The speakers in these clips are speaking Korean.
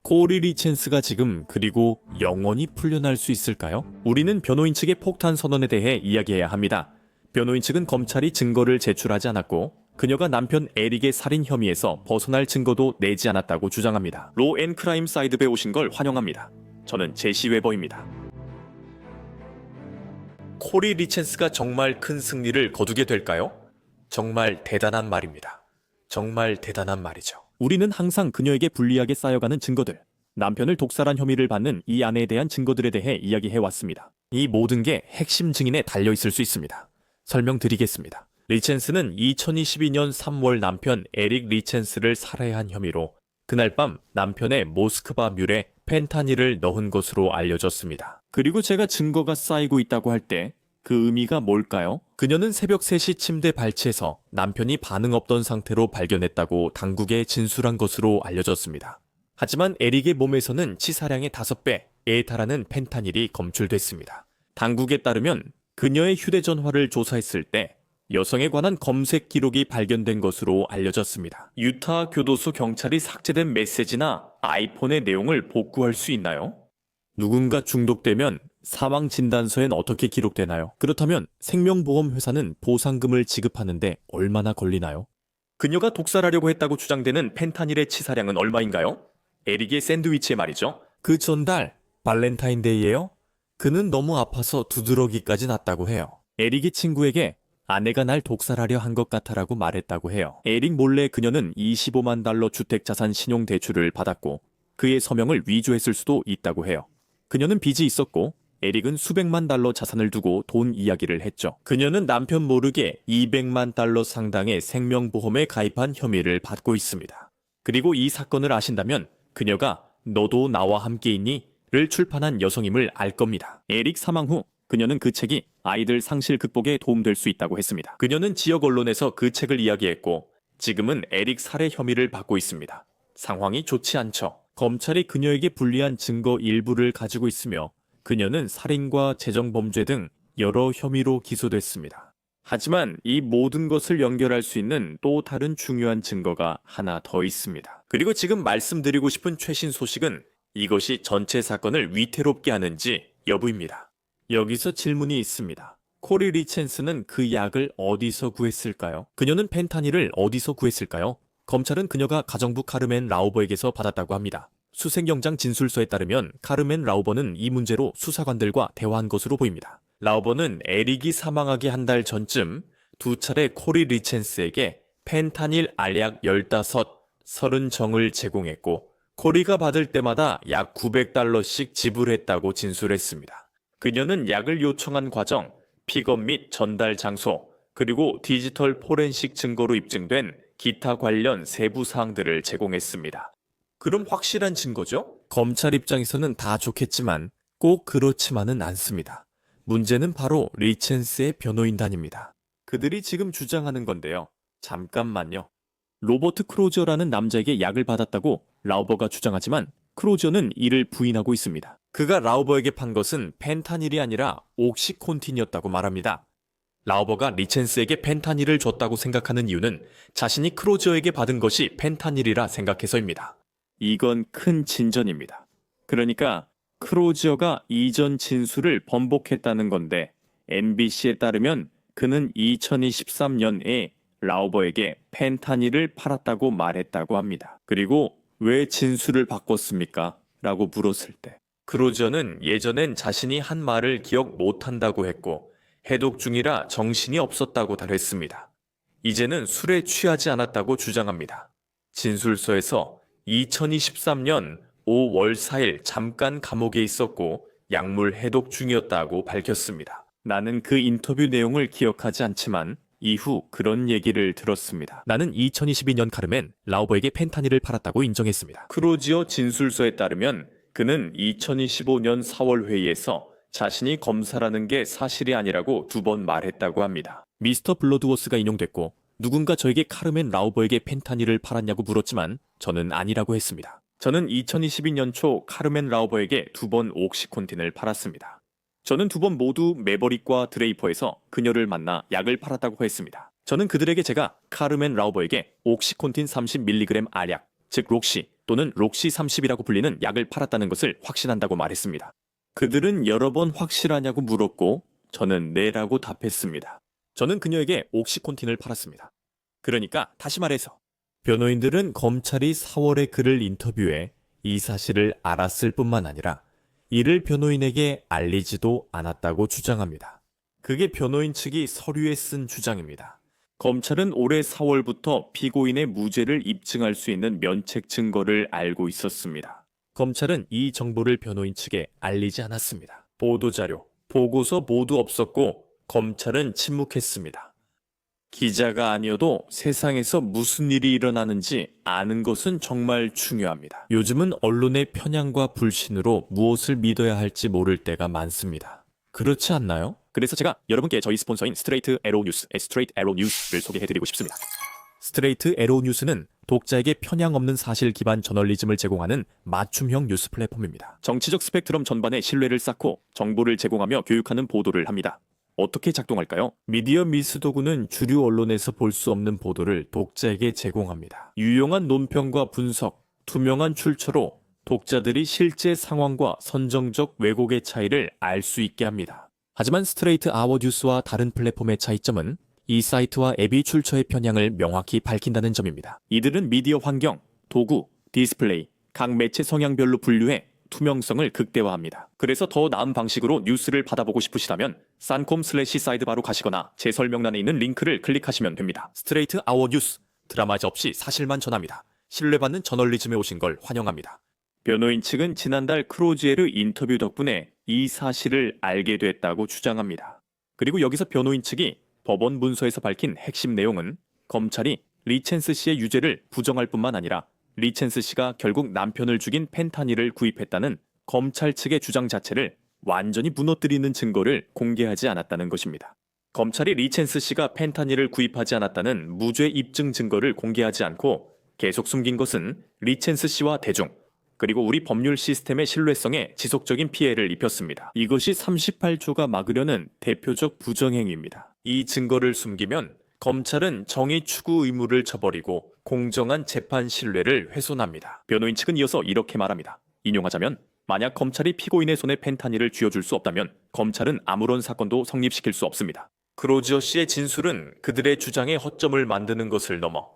코리 리첸스가 지금 그리고 영원히 풀려날 수 있을까요? 우리는 변호인 측의 폭탄 선언에 대해 이야기해야 합니다. 변호인 측은 검찰이 증거를 제출하지 않았고 그녀가 남편 에릭의 살인 혐의에서 벗어날 증거도 내지 않았다고 주장합니다. 로 앤 크라임 사이드에 오신 걸 환영합니다. 저는 제시 웨버입니다. 코리 리첸스가 정말 큰 승리를 거두게 될까요? 정말 대단한 말입니다. 정말 대단한 말이죠. 우리는 항상 그녀에게 불리하게 쌓여가는 증거들, 남편을 독살한 혐의를 받는 이 아내에 대한 증거들에 대해 이야기해왔습니다. 이 모든 게 핵심 증인에 달려있을 수 있습니다. 설명드리겠습니다. 리첸스는 2022년 3월 남편 에릭 리첸스를 살해한 혐의로 그날 밤 남편의 모스크바 뮬에 펜타닐을 넣은 것으로 알려졌습니다. 그리고 제가 증거가 쌓이고 있다고 할 때 그 의미가 뭘까요? 그녀는 새벽 3시 침대 발치에서 남편이 반응 없던 상태로 발견했다고 당국에 진술한 것으로 알려졌습니다. 하지만 에릭의 몸에서는 치사량의 5배에 달하는 펜타닐이 검출됐습니다. 당국에 따르면 그녀의 휴대전화를 조사했을 때 여성에 관한 검색 기록이 발견된 것으로 알려졌습니다. 유타 교도소 경찰이 삭제된 메시지나 아이폰의 내용을 복구할 수 있나요? 누군가 중독되면 사망 진단서엔 어떻게 기록되나요? 그렇다면 생명보험회사는 보상금을 지급하는데 얼마나 걸리나요? 그녀가 독살하려고 했다고 주장되는 펜타닐의 치사량은 얼마인가요? 에릭의 샌드위치에 말이죠. 그 전달 발렌타인데이예요? 그는 너무 아파서 두드러기까지 났다고 해요. 에릭이 친구에게 아내가 날 독살하려 한 것 같아라고 말했다고 해요. 에릭 몰래 그녀는 25만 달러 주택자산 신용대출을 받았고 그의 서명을 위조했을 수도 있다고 해요. 그녀는 빚이 있었고 에릭은 수백만 달러 자산을 두고 돈 이야기를 했죠. 그녀는 남편 모르게 200만 달러 상당의 생명보험에 가입한 혐의를 받고 있습니다. 그리고 이 사건을 아신다면 그녀가 너도 나와 함께 있니? 를 출판한 여성임을 알 겁니다. 에릭 사망 후 그녀는 그 책이 아이들 상실 극복에 도움될 수 있다고 했습니다. 그녀는 지역 언론에서 그 책을 이야기했고 지금은 에릭 살해 혐의를 받고 있습니다. 상황이 좋지 않죠. 검찰이 그녀에게 불리한 증거 일부를 가지고 있으며 그녀는 살인과 재정범죄 등 여러 혐의로 기소됐습니다. 하지만 이 모든 것을 연결할 수 있는 또 다른 중요한 증거가 하나 더 있습니다. 그리고 지금 말씀드리고 싶은 최신 소식은 이것이 전체 사건을 위태롭게 하는지 여부입니다. 여기서 질문이 있습니다. 코리 리첸스는 그 약을 어디서 구했을까요? 그녀는 펜타닐을 어디서 구했을까요? 검찰은 그녀가 가정부 카르멘 라우버에게서 받았다고 합니다. 수색영장 진술서에 따르면 카르멘 라우버는 이 문제로 수사관들과 대화한 것으로 보입니다. 라우버는 에릭이 사망하기 한 달 전쯤 두 차례 코리 리첸스에게 펜타닐 알약 15, 30정을 제공했고 코리가 받을 때마다 약 900달러씩 지불했다고 진술했습니다. 그녀는 약을 요청한 과정, 픽업 및 전달 장소, 그리고 디지털 포렌식 증거로 입증된 기타 관련 세부 사항들을 제공했습니다. 그럼 확실한 증거죠? 검찰 입장에서는 다 좋겠지만 꼭 그렇지만은 않습니다. 문제는 바로 리첸스의 변호인단입니다. 그들이 지금 주장하는 건데요. 잠깐만요. 로버트 크로저라는 남자에게 약을 받았다고 라우버가 주장하지만 크로저는 이를 부인하고 있습니다. 그가 라우버에게 판 것은 펜타닐이 아니라 옥시콘틴이었다고 말합니다. 라우버가 리첸스에게 펜타닐을 줬다고 생각하는 이유는 자신이 크로저에게 받은 것이 펜타닐이라 생각해서입니다. 이건 큰 진전입니다. 그러니까 크로저가 이전 진술을 번복했다는 건데 MBC에 따르면 그는 2023년에 라우버에게 펜타닐을 팔았다고 말했다고 합니다. 그리고 왜 진술을 바꿨습니까? 라고 물었을 때 크로저는 예전엔 자신이 한 말을 기억 못한다고 했고 해독 중이라 정신이 없었다고 답했습니다. 이제는 술에 취하지 않았다고 주장합니다. 진술서에서 2023년 5월 4일 잠깐 감옥에 있었고 약물 해독 중이었다고 밝혔습니다. 나는 그 인터뷰 내용을 기억하지 않지만 이후 그런 얘기를 들었습니다. 나는 2022년 카르멘 라우버에게 펜타닐을 팔았다고 인정했습니다. 크로지어 진술서에 따르면 그는 2025년 4월 회의에서 자신이 검사라는 게 사실이 아니라고 2번 말했다고 합니다. 미스터 블러드워스가 인용됐고 누군가 저에게 카르멘 라우버에게 펜타닐을 팔았냐고 물었지만 저는 아니라고 했습니다. 저는 2022년 초 카르멘 라우버에게 2번 옥시콘틴을 팔았습니다. 저는 2번 모두 매버릭과 드레이퍼에서 그녀를 만나 약을 팔았다고 했습니다. 저는 그들에게 제가 카르멘 라우버에게 옥시콘틴 30mg 알약 즉 록시 또는 록시 30이라고 불리는 약을 팔았다는 것을 확신한다고 말했습니다. 그들은 여러 번 확실하냐고 물었고 저는 네라고 답했습니다. 저는 그녀에게 옥시콘틴을 팔았습니다. 그러니까 다시 말해서 변호인들은 검찰이 4월에 그를 인터뷰해 이 사실을 알았을 뿐만 아니라 이를 변호인에게 알리지도 않았다고 주장합니다. 그게 변호인 측이 서류에 쓴 주장입니다. 검찰은 올해 4월부터 피고인의 무죄를 입증할 수 있는 면책 증거를 알고 있었습니다. 검찰은 이 정보를 변호인 측에 알리지 않았습니다. 보도자료, 보고서 모두 없었고 검찰은 침묵했습니다. 기자가 아니어도 세상에서 무슨 일이 일어나는지 아는 것은 정말 중요합니다. 요즘은 언론의 편향과 불신으로 무엇을 믿어야 할지 모를 때가 많습니다. 그렇지 않나요? 그래서 제가 여러분께 저희 스폰서인 스트레이트 에로 뉴스를 소개해드리고 싶습니다. 스트레이트 에로 뉴스는 독자에게 편향 없는 사실 기반 저널리즘을 제공하는 맞춤형 뉴스 플랫폼입니다. 정치적 스펙트럼 전반에 신뢰를 쌓고 정보를 제공하며 교육하는 보도를 합니다. 어떻게 작동할까요? 미디어 미스도구는 주류 언론에서 볼 수 없는 보도를 독자에게 제공합니다. 유용한 논평과 분석, 투명한 출처로 독자들이 실제 상황과 선정적 왜곡의 차이를 알 수 있게 합니다. 하지만 스트레이트 아워 뉴스와 다른 플랫폼의 차이점은 이 사이트와 앱이 출처의 편향을 명확히 밝힌다는 점입니다. 이들은 미디어 환경, 도구, 디스플레이, 각 매체 성향별로 분류해 투명성을 극대화합니다. 그래서 더 나은 방식으로 뉴스를 받아보고 싶으시다면 싼콤/사이드바로 가시거나 제 설명란에 있는 링크를 클릭하시면 됩니다. 스트레이트 아워 뉴스, 드라마 없이 사실만 전합니다. 신뢰받는 저널리즘에 오신 걸 환영합니다. 변호인 측은 지난달 크로지에르 인터뷰 덕분에 이 사실을 알게 됐다고 주장합니다. 그리고 여기서 변호인 측이 법원 문서에서 밝힌 핵심 내용은 검찰이 리첸스 씨의 유죄를 부정할 뿐만 아니라 리첸스 씨가 결국 남편을 죽인 펜타닐을 구입했다는 검찰 측의 주장 자체를 완전히 무너뜨리는 증거를 공개하지 않았다는 것입니다. 검찰이 리첸스 씨가 펜타닐을 구입하지 않았다는 무죄 입증 증거를 공개하지 않고 계속 숨긴 것은 리첸스 씨와 대중, 그리고 우리 법률 시스템의 신뢰성에 지속적인 피해를 입혔습니다. 이것이 38조가 막으려는 대표적 부정행위입니다. 이 증거를 숨기면 검찰은 정의 추구 의무를 저버리고 공정한 재판 신뢰를 훼손합니다. 변호인 측은 이어서 이렇게 말합니다. 인용하자면 만약 검찰이 피고인의 손에 펜타닐을 쥐어줄 수 없다면 검찰은 아무런 사건도 성립시킬 수 없습니다. 크로지어 씨의 진술은 그들의 주장에 허점을 만드는 것을 넘어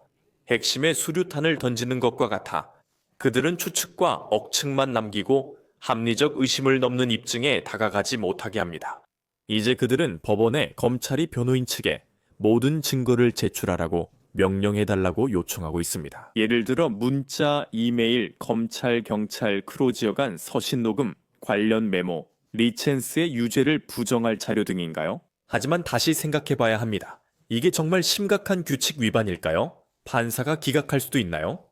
핵심의 수류탄을 던지는 것과 같아 그들은 추측과 억측만 남기고 합리적 의심을 넘는 입증에 다가가지 못하게 합니다. 이제 그들은 법원에 검찰이 변호인 측에 모든 증거를 제출하라고 명령해달라고 요청하고 있습니다. 예를 들어 문자, 이메일, 검찰, 경찰, 크로지어 간 서신 녹음, 관련 메모, 리첸스의 유죄를 부정할 자료 등인가요? 하지만 다시 생각해봐야 합니다. 이게 정말 심각한 규칙 위반일까요? 판사가 기각할 수도 있나요?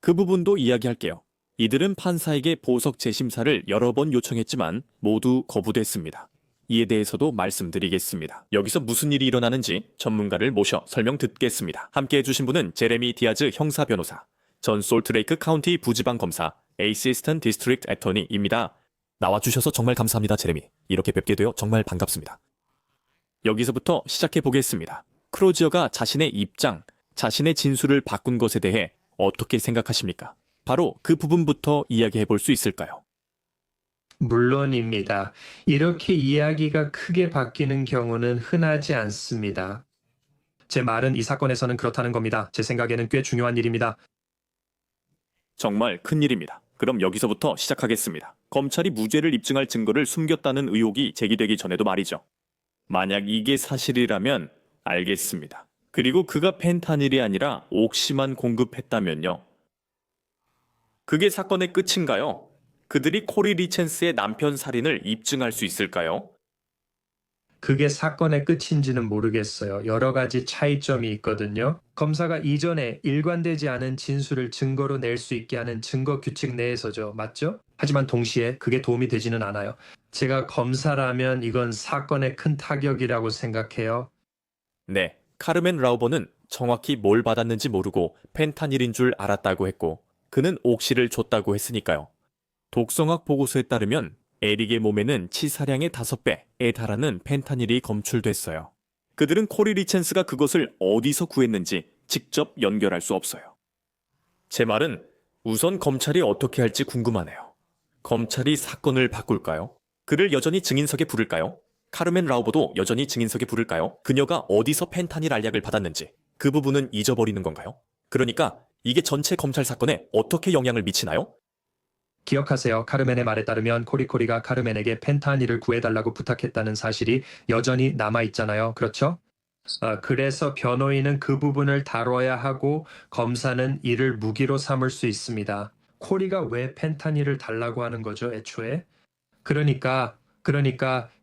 그 부분도 이야기할게요. 이들은 판사에게 보석 재심사를 여러 번 요청했지만 모두 거부됐습니다. 이에 대해서도 말씀드리겠습니다. 여기서 무슨 일이 일어나는지 전문가를 모셔 설명 듣겠습니다. 함께 해주신 분은 제레미 디아즈 형사 변호사, 전 솔트레이크 카운티 부지방 검사, 에이시스턴 디스트릭트 애터니입니다. 나와주셔서 정말 감사합니다, 제레미. 이렇게 뵙게 되어 정말 반갑습니다. 여기서부터 시작해 보겠습니다. 크로지어가 자신의 입장, 자신의 진술을 바꾼 것에 대해 어떻게 생각하십니까? 바로 그 부분부터 이야기해 볼 수 있을까요? 물론입니다. 이렇게 이야기가 크게 바뀌는 경우는 흔하지 않습니다. 제 말은 이 사건에서는 그렇다는 겁니다. 제 생각에는 꽤 중요한 일입니다. 정말 큰일입니다. 그럼 여기서부터 시작하겠습니다. 검찰이 무죄를 입증할 증거를 숨겼다는 의혹이 제기되기 전에도 말이죠. 만약 이게 사실이라면 알겠습니다. 그리고 그가 펜타닐이 아니라 옥시만 공급했다면요. 그게 사건의 끝인가요? 그들이 코리 리첸스의 남편 살인을 입증할 수 있을까요? 그게 사건의 끝인지는 모르겠어요. 여러 가지 차이점이 있거든요. 검사가 이전에 일관되지 않은 진술을 증거로 낼 수 있게 하는 증거 규칙 내에서죠. 맞죠? 하지만 동시에 그게 도움이 되지는 않아요. 제가 검사라면 이건 사건의 큰 타격이라고 생각해요. 네, 카르멘 라우버는 정확히 뭘 받았는지 모르고 펜타닐인 줄 알았다고 했고 그는 옥시를 줬다고 했으니까요. 독성학 보고서에 따르면 에릭의 몸에는 치사량의 5배에 달하는 펜타닐이 검출됐어요. 그들은 코리 리첸스가 그것을 어디서 구했는지 직접 연결할 수 없어요. 제 말은 우선 검찰이 어떻게 할지 궁금하네요. 검찰이 사건을 바꿀까요? 그를 여전히 증인석에 부를까요? 카르멘 라우버도 여전히 증인석에 부를까요? 그녀가 어디서 펜타닐 알약을 받았는지 그 부분은 잊어버리는 건가요? 그러니까 이게 전체 검찰 사건에 어떻게 영향을 미치나요? 기억하세요. 카르멘의 말에 따르면 코리코리가 카르멘에게 펜타닐을 구해달라고 부탁했다는 사실이 여전히 남아있잖아요. 그렇죠? 그래서 변호인은 그 부분을 다뤄야 하고 검사는 이를 무기로 삼을 수 있습니다. 코리가 왜 펜타닐을 달라고 하는 거죠, 애초에? 그러니까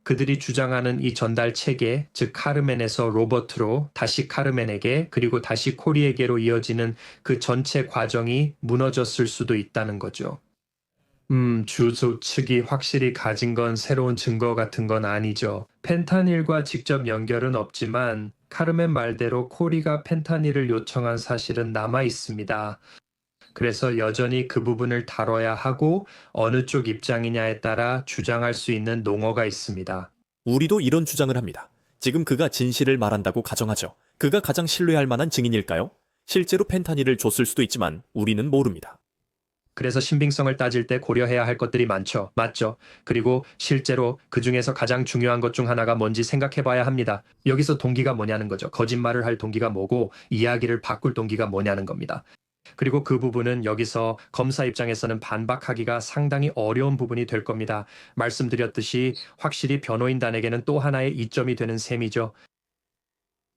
그들이 주장하는 이 전달 체계, 즉 카르멘에서 로버트로 다시 카르멘에게 그리고 다시 코리에게로 이어지는 그 전체 과정이 무너졌을 수도 있다는 거죠. 주소 측이 확실히 가진 건 새로운 증거 같은 건 아니죠. 펜타닐과 직접 연결은 없지만 카르멘 말대로 코리가 펜타닐을 요청한 사실은 남아 있습니다. 그래서 여전히 그 부분을 다뤄야 하고 어느 쪽 입장이냐에 따라 주장할 수 있는 농어가 있습니다. 우리도 이런 주장을 합니다. 지금 그가 진실을 말한다고 가정하죠. 그가 가장 신뢰할 만한 증인일까요? 실제로 펜타닐을 줬을 수도 있지만 우리는 모릅니다. 그래서 신빙성을 따질 때 고려해야 할 것들이 많죠. 맞죠? 그리고 실제로 그 중에서 가장 중요한 것 중 하나가 뭔지 생각해 봐야 합니다. 여기서 동기가 뭐냐는 거죠. 거짓말을 할 동기가 뭐고 이야기를 바꿀 동기가 뭐냐는 겁니다. 그리고 그 부분은 여기서 검사 입장에서는 반박하기가 상당히 어려운 부분이 될 겁니다. 말씀드렸듯이 확실히 변호인단에게는 또 하나의 이점이 되는 셈이죠.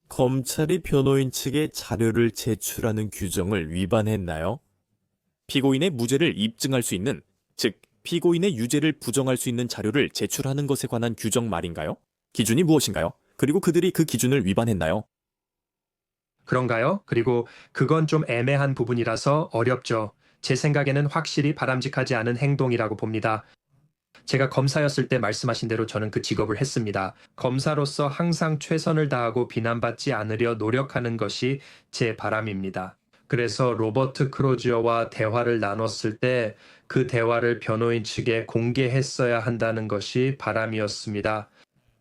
검찰이 변호인 측에 자료를 제출하는 규정을 위반했나요? 피고인의 무죄를 입증할 수 있는, 즉 피고인의 유죄를 부정할 수 있는 자료를 제출하는 것에 관한 규정 말인가요? 기준이 무엇인가요? 그리고 그들이 그 기준을 위반했나요? 그런가요? 그리고 그건 좀 애매한 부분이라서 어렵죠. 제 생각에는 확실히 바람직하지 않은 행동이라고 봅니다. 제가 검사였을 때 말씀하신 대로 저는 그 직업을 했습니다. 검사로서 항상 최선을 다하고 비난받지 않으려 노력하는 것이 제 바람입니다. 그래서 로버트 크로지어와 대화를 나눴을 때 그 대화를 변호인 측에 공개했어야 한다는 것이 바람이었습니다.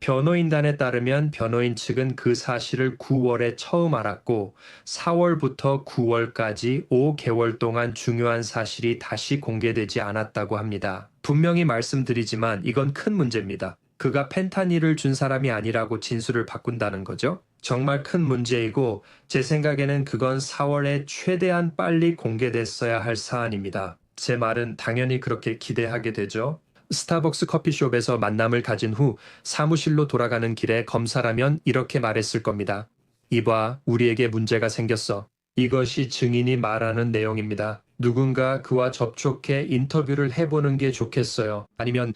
변호인단에 따르면 변호인 측은 그 사실을 9월에 처음 알았고 4월부터 9월까지 5개월 동안 중요한 사실이 다시 공개되지 않았다고 합니다. 분명히 말씀드리지만 이건 큰 문제입니다. 그가 펜타닐을 준 사람이 아니라고 진술을 바꾼다는 거죠. 정말 큰 문제이고 제 생각에는 그건 4월에 최대한 빨리 공개됐어야 할 사안입니다. 제 말은 당연히 그렇게 기대하게 되죠. 스타벅스 커피숍에서 만남을 가진 후 사무실로 돌아가는 길에 검사라면 이렇게 말했을 겁니다. 이봐, 우리에게 문제가 생겼어. 이것이 증인이 말하는 내용입니다. 누군가 그와 접촉해 인터뷰를 해보는 게 좋겠어요. 아니면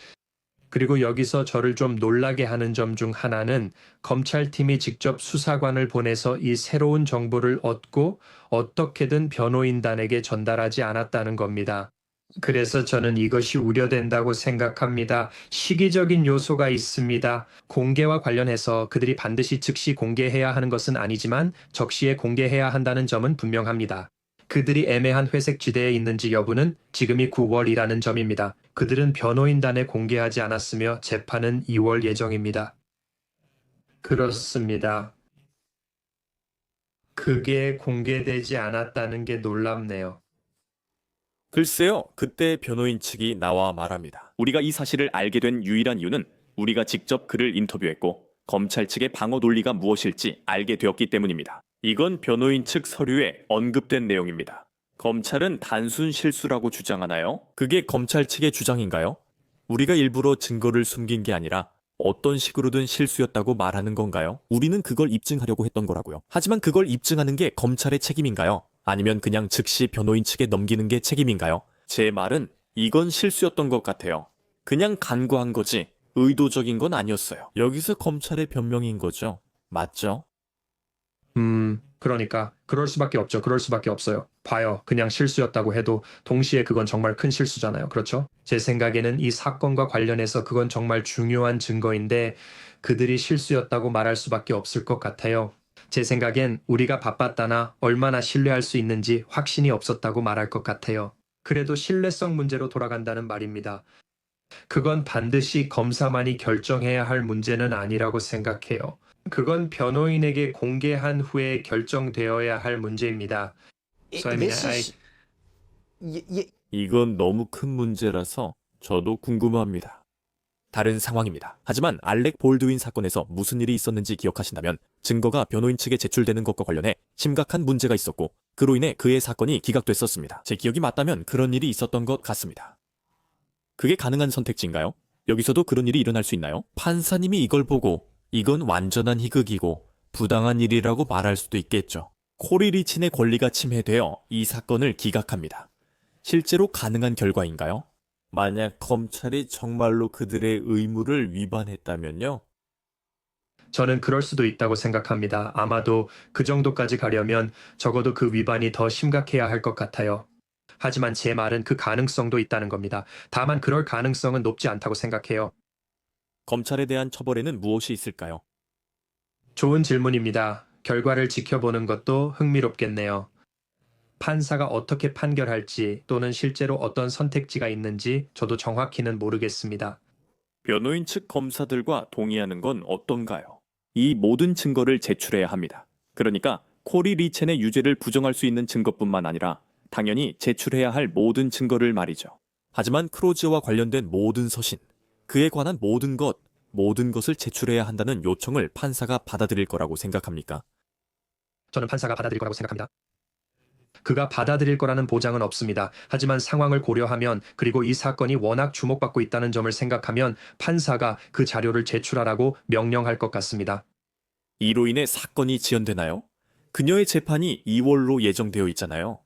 그리고 여기서 저를 좀 놀라게 하는 점 중 하나는 검찰팀이 직접 수사관을 보내서 이 새로운 정보를 얻고 어떻게든 변호인단에게 전달하지 않았다는 겁니다. 그래서 저는 이것이 우려된다고 생각합니다. 시기적인 요소가 있습니다. 공개와 관련해서 그들이 반드시 즉시 공개해야 하는 것은 아니지만 적시에 공개해야 한다는 점은 분명합니다. 그들이 애매한 회색 지대에 있는지 여부는 지금이 9월이라는 점입니다. 그들은 변호인단에 공개하지 않았으며 재판은 2월 예정입니다. 그렇습니다. 그게 공개되지 않았다는 게 놀랍네요. 글쎄요, 그때 변호인 측이 나와 말합니다. 우리가 이 사실을 알게 된 유일한 이유는 우리가 직접 그를 인터뷰했고 검찰 측의 방어 논리가 무엇일지 알게 되었기 때문입니다. 이건 변호인 측 서류에 언급된 내용입니다. 검찰은 단순 실수라고 주장하나요? 그게 검찰 측의 주장인가요? 우리가 일부러 증거를 숨긴 게 아니라 어떤 식으로든 실수였다고 말하는 건가요? 우리는 그걸 입증하려고 했던 거라고요. 하지만 그걸 입증하는 게 검찰의 책임인가요? 아니면 그냥 즉시 변호인 측에 넘기는 게 책임인가요? 제 말은 이건 실수였던 것 같아요. 그냥 간과한 거지 의도적인 건 아니었어요. 여기서 검찰의 변명인 거죠. 맞죠? 그러니까 그럴 수밖에 없죠. 그럴 수밖에 없어요. 봐요. 그냥 실수였다고 해도 동시에 그건 정말 큰 실수잖아요. 그렇죠? 제 생각에는 이 사건과 관련해서 그건 정말 중요한 증거인데 그들이 실수였다고 말할 수밖에 없을 것 같아요. 제 생각엔 우리가 바빴다나 얼마나 신뢰할 수 있는지 확신이 없었다고 말할 것 같아요. 그래도 신뢰성 문제로 돌아간다는 말입니다. 그건 반드시 검사만이 결정해야 할 문제는 아니라고 생각해요. 그건 변호인에게 공개한 후에 결정되어야 할 문제입니다. So I mean, This is 이건 너무 큰 문제라서 저도 궁금합니다. 다른 상황입니다. 하지만 알렉 볼드윈 사건에서 무슨 일이 있었는지 기억하신다면 증거가 변호인 측에 제출되는 것과 관련해 심각한 문제가 있었고 그로 인해 그의 사건이 기각됐었습니다. 제 기억이 맞다면 그런 일이 있었던 것 같습니다. 그게 가능한 선택지인가요? 여기서도 그런 일이 일어날 수 있나요? 판사님이 이걸 보고 이건 완전한 희극이고 부당한 일이라고 말할 수도 있겠죠. 코리 리친의 권리가 침해되어 이 사건을 기각합니다. 실제로 가능한 결과인가요? 만약 검찰이 정말로 그들의 의무를 위반했다면요? 저는 그럴 수도 있다고 생각합니다. 아마도 그 정도까지 가려면 적어도 그 위반이 더 심각해야 할 것 같아요. 하지만 제 말은 그 가능성도 있다는 겁니다. 다만 그럴 가능성은 높지 않다고 생각해요. 검찰에 대한 처벌에는 무엇이 있을까요? 좋은 질문입니다. 결과를 지켜보는 것도 흥미롭겠네요. 판사가 어떻게 판결할지 또는 실제로 어떤 선택지가 있는지 저도 정확히는 모르겠습니다. 변호인 측 검사들과 동의하는 건 어떤가요? 이 모든 증거를 제출해야 합니다. 그러니까 코리 리첸의 유죄를 부정할 수 있는 증거뿐만 아니라 당연히 제출해야 할 모든 증거를 말이죠. 하지만 크로지어와 관련된 모든 서신, 그에 관한 모든 것을 제출해야 한다는 요청을 판사가 받아들일 거라고 생각합니까? 저는 판사가 받아들일 거라고 생각합니다. 그가 받아들일 거라는 보장은 없습니다. 하지만 상황을 고려하면 그리고 이 사건이 워낙 주목받고 있다는 점을 생각하면 판사가 그 자료를 제출하라고 명령할 것 같습니다. 이로 인해 사건이 지연되나요? 그녀의 재판이 2월로 예정되어 있잖아요.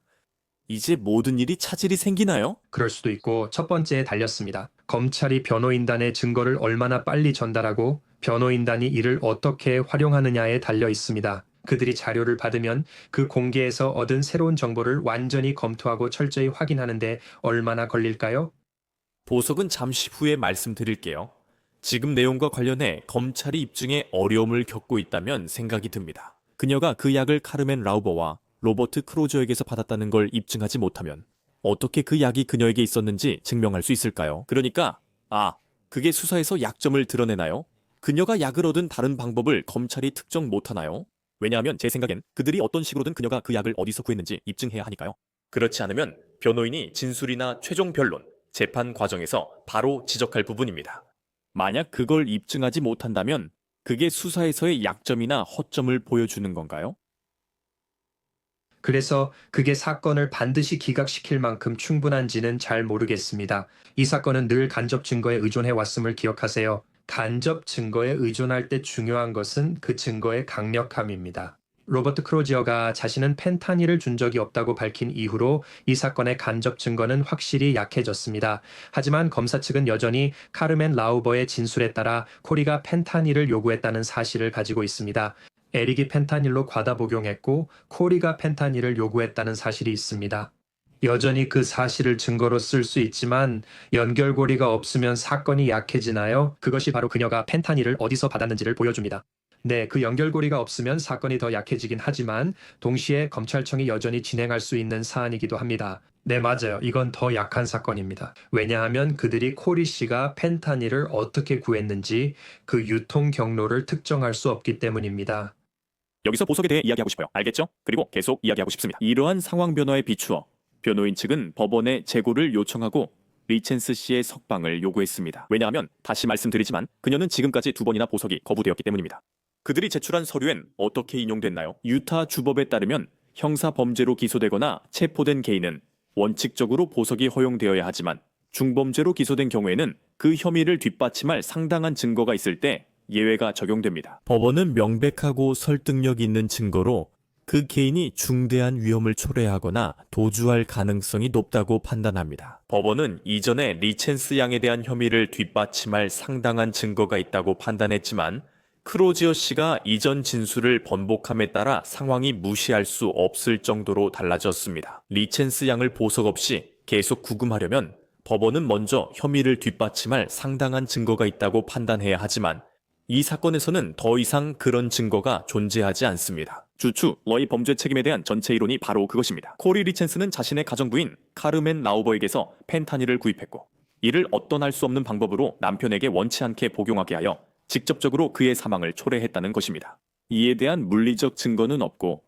이제 모든 일이 차질이 생기나요? 그럴 수도 있고 첫 번째에 달렸습니다. 검찰이 변호인단의 증거를 얼마나 빨리 전달하고 변호인단이 이를 어떻게 활용하느냐에 달려 있습니다. 그들이 자료를 받으면 그 공개에서 얻은 새로운 정보를 완전히 검토하고 철저히 확인하는데 얼마나 걸릴까요? 보석은 잠시 후에 말씀드릴게요. 지금 내용과 관련해 검찰이 입증에 어려움을 겪고 있다면 생각이 듭니다. 그녀가 그 약을 카르멘 라우버와 로버트 크로저에게서 받았다는 걸 입증하지 못하면 어떻게 그 약이 그녀에게 있었는지 증명할 수 있을까요? 그러니까 그게 수사에서 약점을 드러내나요? 그녀가 약을 얻은 다른 방법을 검찰이 특정 못하나요? 왜냐하면 제 생각엔 그들이 어떤 식으로든 그녀가 그 약을 어디서 구했는지 입증해야 하니까요. 그렇지 않으면 변호인이 진술이나 최종 변론, 재판 과정에서 바로 지적할 부분입니다. 만약 그걸 입증하지 못한다면 그게 수사에서의 약점이나 허점을 보여주는 건가요? 그래서 그게 사건을 반드시 기각시킬 만큼 충분한지는 잘 모르겠습니다. 이 사건은 늘 간접 증거에 의존해 왔음을 기억하세요. 간접 증거에 의존할 때 중요한 것은 그 증거의 강력함입니다. 로버트 크로지어가 자신은 펜타닐을 준 적이 없다고 밝힌 이후로 이 사건의 간접 증거는 확실히 약해졌습니다. 하지만 검사 측은 여전히 카르멘 라우버의 진술에 따라 코리가 펜타닐을 요구했다는 사실을 가지고 있습니다. 에릭이 펜타닐로 과다 복용했고 코리가 펜타닐을 요구했다는 사실이 있습니다. 여전히 그 사실을 증거로 쓸 수 있지만 연결고리가 없으면 사건이 약해지나요? 그것이 바로 그녀가 펜타닐을 어디서 받았는지를 보여줍니다. 네, 그 연결고리가 없으면 사건이 더 약해지긴 하지만 동시에 검찰청이 여전히 진행할 수 있는 사안이기도 합니다. 네, 맞아요. 이건 더 약한 사건입니다. 왜냐하면 그들이 코리 씨가 펜타닐을 어떻게 구했는지 그 유통 경로를 특정할 수 없기 때문입니다. 여기서 보석에 대해 이야기하고 싶어요. 알겠죠? 그리고 계속 이야기하고 싶습니다. 이러한 상황 변화에 비추어 변호인 측은 법원에 재고를 요청하고 리첸스 씨의 석방을 요구했습니다. 왜냐하면 다시 말씀드리지만 그녀는 지금까지 2번이나 보석이 거부되었기 때문입니다. 그들이 제출한 서류엔 어떻게 인용됐나요? 유타 주법에 따르면 형사 범죄로 기소되거나 체포된 개인은 원칙적으로 보석이 허용되어야 하지만 중범죄로 기소된 경우에는 그 혐의를 뒷받침할 상당한 증거가 있을 때 예외가 적용됩니다. 법원은 명백하고 설득력 있는 증거로 그 개인이 중대한 위험을 초래하거나 도주할 가능성이 높다고 판단합니다. 법원은 이전에 리첸스 양에 대한 혐의를 뒷받침할 상당한 증거가 있다고 판단했지만 크로지어 씨가 이전 진술을 번복함에 따라 상황이 무시할 수 없을 정도로 달라졌습니다. 리첸스 양을 보석 없이 계속 구금하려면 법원은 먼저 혐의를 뒷받침할 상당한 증거가 있다고 판단해야 하지만 이 사건에서는 더 이상 그런 증거가 존재하지 않습니다. 주추, 러의 범죄 책임에 대한 전체 이론이 바로 그것입니다. 코리 리첸스는 자신의 가정부인 카르멘 라우버에게서 펜타닐을 구입했고 이를 어떠할 수 없는 방법으로 남편에게 원치 않게 복용하게 하여 직접적으로 그의 사망을 초래했다는 것입니다. 이에 대한 물리적 증거는 없고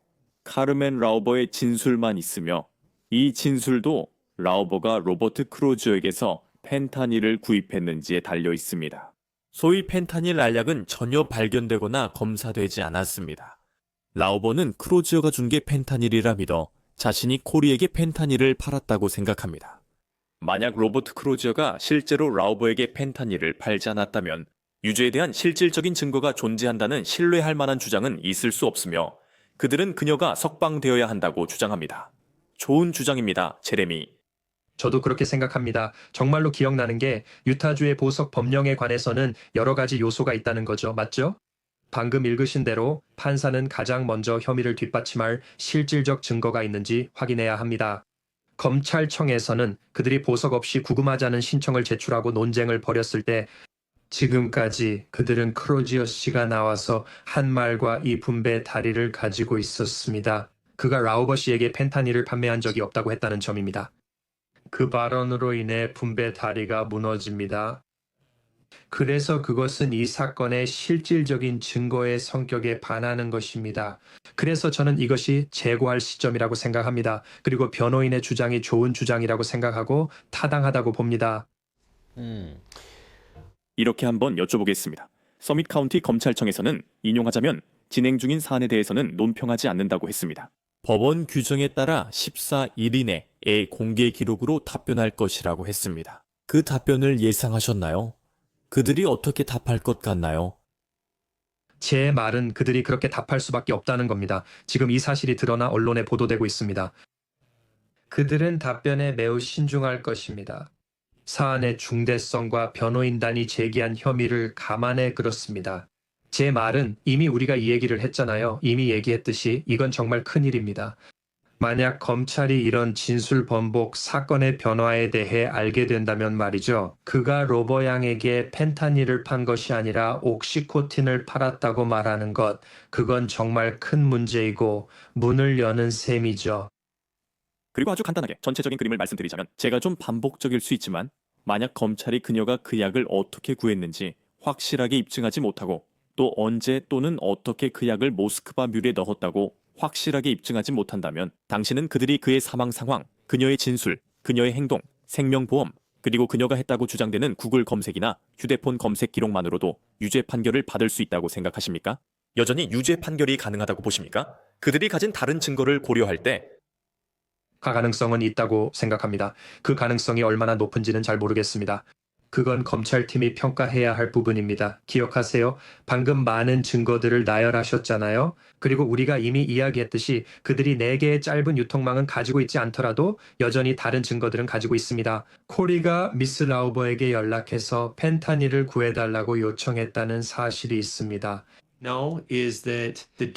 카르멘 라우버의 진술만 있으며 이 진술도 라우버가 로버트 크로즈에게서 펜타닐을 구입했는지에 달려 있습니다. 소위 펜타닐 알약은 전혀 발견되거나 검사되지 않았습니다. 라우버는 크로즈어가 준 게 펜타닐이라 믿어 자신이 코리에게 펜타닐을 팔았다고 생각합니다. 만약 로버트 크로즈어가 실제로 라우버에게 펜타닐을 팔지 않았다면 유죄에 대한 실질적인 증거가 존재한다는 신뢰할 만한 주장은 있을 수 없으며 그들은 그녀가 석방되어야 한다고 주장합니다. 좋은 주장입니다, 제레미. 저도 그렇게 생각합니다. 정말로 기억나는 게 유타주의 보석 법령에 관해서는 여러 가지 요소가 있다는 거죠. 맞죠? 방금 읽으신 대로 판사는 가장 먼저 혐의를 뒷받침할 실질적 증거가 있는지 확인해야 합니다. 검찰청에서는 그들이 보석 없이 구금하자는 신청을 제출하고 논쟁을 벌였을 때 지금까지 그들은 크로지어 씨가 나와서 한 말과 이 분배 다리를 가지고 있었습니다. 그가 라우버 씨에게 펜타닐을 판매한 적이 없다고 했다는 점입니다. 그 발언으로 인해 분배 다리가 무너집니다. 그래서 그것은 이 사건의 실질적인 증거의 성격에 반하는 것입니다. 그래서 저는 이것이 재고할 시점이라고 생각합니다. 그리고 변호인의 주장이 좋은 주장이라고 생각하고 타당하다고 봅니다. 이렇게 한번 여쭤보겠습니다. 서밋 카운티 검찰청에서는 인용하자면 진행 중인 사안에 대해서는 논평하지 않는다고 했습니다. 법원 규정에 따라 14일 이내에 공개 기록으로 답변할 것이라고 했습니다. 그 답변을 예상하셨나요? 그들이 어떻게 답할 것 같나요? 제 말은 그들이 그렇게 답할 수밖에 없다는 겁니다. 지금 이 사실이 드러나 언론에 보도되고 있습니다. 그들은 답변에 매우 신중할 것입니다. 사안의 중대성과 변호인단이 제기한 혐의를 감안해 그렇습니다. 제 말은 이미 우리가 이 얘기를 했잖아요. 이미 얘기했듯이 이건 정말 큰일입니다. 만약 검찰이 이런 진술 번복 사건의 변화에 대해 알게 된다면 말이죠. 그가 로버 양에게 펜타닐을 판 것이 아니라 옥시코틴을 팔았다고 말하는 것, 그건 정말 큰 문제이고 문을 여는 셈이죠. 그리고 아주 간단하게 전체적인 그림을 말씀드리자면 제가 좀 반복적일 수 있지만 만약 검찰이 그녀가 그 약을 어떻게 구했는지 확실하게 입증하지 못하고 또 언제 또는 어떻게 그 약을 모스크바 뮬에 넣었다고 확실하게 입증하지 못한다면 당신은 그들이 그의 사망 상황, 그녀의 진술, 그녀의 행동, 생명보험, 그리고 그녀가 했다고 주장되는 구글 검색이나 휴대폰 검색 기록만으로도 유죄 판결을 받을 수 있다고 생각하십니까? 여전히 유죄 판결이 가능하다고 보십니까? 그들이 가진 다른 증거를 고려할 때 가능성은 있다고 생각합니다. 그 가능성이 얼마나 높은지는 잘 모르겠습니다. 그건 검찰팀이 평가해야 할 부분입니다. 기억하세요? 방금 많은 증거들을 나열하셨잖아요. 그리고 우리가 이미 이야기했듯이 그들이 4개의 짧은 유통망은 가지고 있지 않더라도 여전히 다른 증거들은 가지고 있습니다. 코리가 미스 라우버에게 연락해서 펜타닐을 구해달라고 요청했다는 사실이 있습니다. No, is that the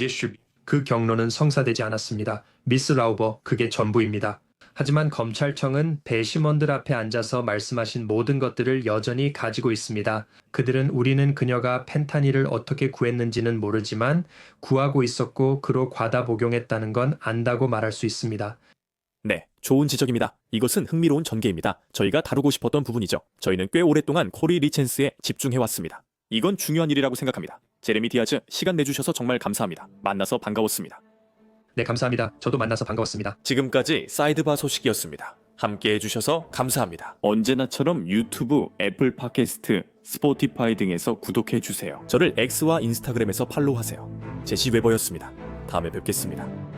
그 경로는 성사되지 않았습니다. 미스 라우버, 그게 전부입니다. 하지만 검찰청은 배심원들 앞에 앉아서 말씀하신 모든 것들을 여전히 가지고 있습니다. 그들은 우리는 그녀가 펜타닐을 어떻게 구했는지는 모르지만 구하고 있었고 그로 과다 복용했다는 건 안다고 말할 수 있습니다. 네, 좋은 지적입니다. 이것은 흥미로운 전개입니다. 저희가 다루고 싶었던 부분이죠. 저희는 꽤 오랫동안 코리 리첸스에 집중해왔습니다. 이건 중요한 일이라고 생각합니다. 제레미 디아즈, 시간 내주셔서 정말 감사합니다. 만나서 반가웠습니다. 네, 감사합니다. 저도 만나서 반가웠습니다. 지금까지 사이드바 소식이었습니다. 함께 해주셔서 감사합니다. 언제나처럼 유튜브, 애플 팟캐스트, 스포티파이 등에서 구독해주세요. 저를 X와 인스타그램에서 팔로우하세요. 제시 웨버였습니다. 다음에 뵙겠습니다.